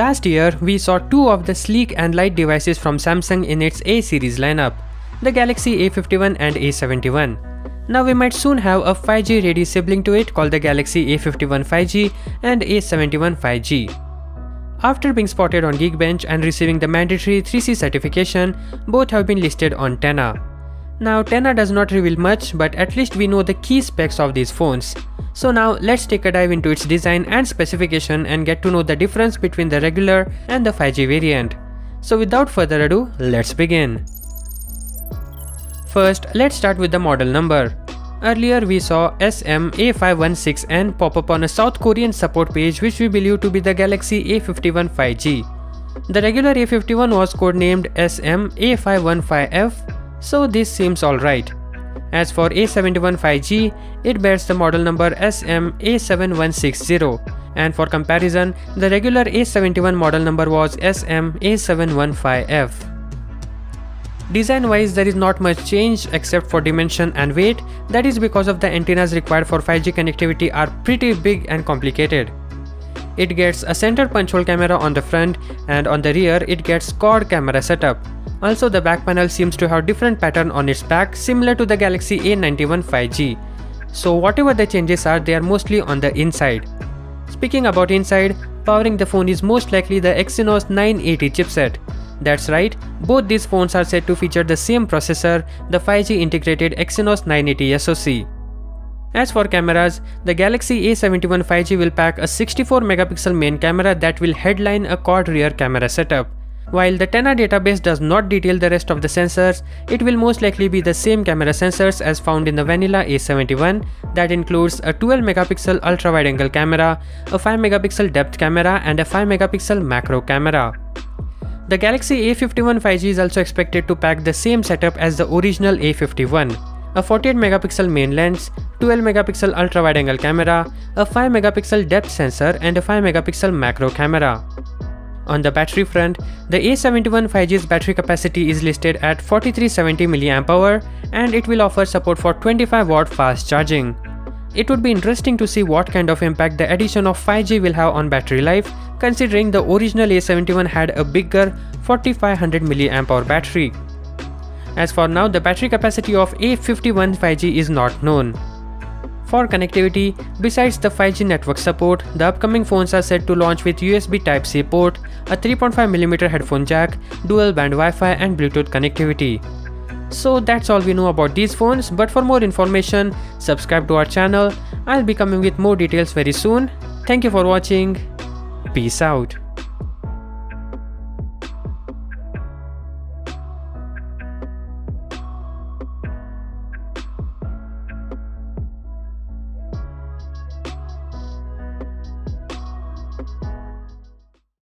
Last year, we saw two of the sleek and light devices from Samsung in its A series lineup, the Galaxy A51 and A71. Now we might soon have a 5G ready sibling to it called the Galaxy A51 5G and A71 5G. After being spotted on Geekbench and receiving the mandatory 3C certification, both have been listed on Tenna. Now Tenna does not reveal much, but at least we know the key specs of these phones. So now let's take a dive into its design and specification and get to know the difference between the regular and the 5G variant. So without further ado, let's begin. First, let's start with the model number. Earlier we saw SM-A516N pop up on a South Korean support page which we believe to be the Galaxy A51 5G. The regular A51 was codenamed SM-A515F, so this seems alright. As for A71 5G, it bears the model number SM-A7160, and for comparison, the regular A71 model number was SM-A715F. Design-wise, there is not much change except for dimension and weight. That is because of the antennas required for 5G connectivity are pretty big and complicated. It gets a center punch hole camera on the front, and on the rear it gets quad camera setup. Also, the back panel seems to have different pattern on its back, similar to the Galaxy A91 5G. So whatever the changes are, they are mostly on the inside. Speaking about inside, powering the phone is most likely the Exynos 980 chipset. That's right, both these phones are said to feature the same processor, the 5G integrated Exynos 980 SoC. As for cameras, the Galaxy A71 5G will pack a 64 megapixel main camera that will headline a quad rear camera setup. While the Tenna database does not detail the rest of the sensors, it will most likely be the same camera sensors as found in the vanilla A71, that includes a 12 megapixel ultra wide angle camera, a 5 megapixel depth camera and a 5 megapixel macro camera. The Galaxy A51 5G is also expected to pack the same setup as the original A51, a 48 megapixel main lens, 12 megapixel ultra wide angle camera, a 5 megapixel depth sensor and a 5 megapixel macro camera. On the battery front, the A71 5G's battery capacity is listed at 4370 mAh and it will offer support for 25 watt fast charging. It would be interesting to see what kind of impact the addition of 5G will have on battery life, considering the original A71 had a bigger 4500 mAh battery. As for now, the battery capacity of A51 5G is not known. For connectivity, besides the 5G network support, the upcoming phones are set to launch with USB Type-C port, a 3.5mm headphone jack, dual band Wi-Fi and Bluetooth connectivity. So that's all we know about these phones, but for more information, subscribe to our channel. I'll be coming with more details very soon. Thank you for watching. Peace out.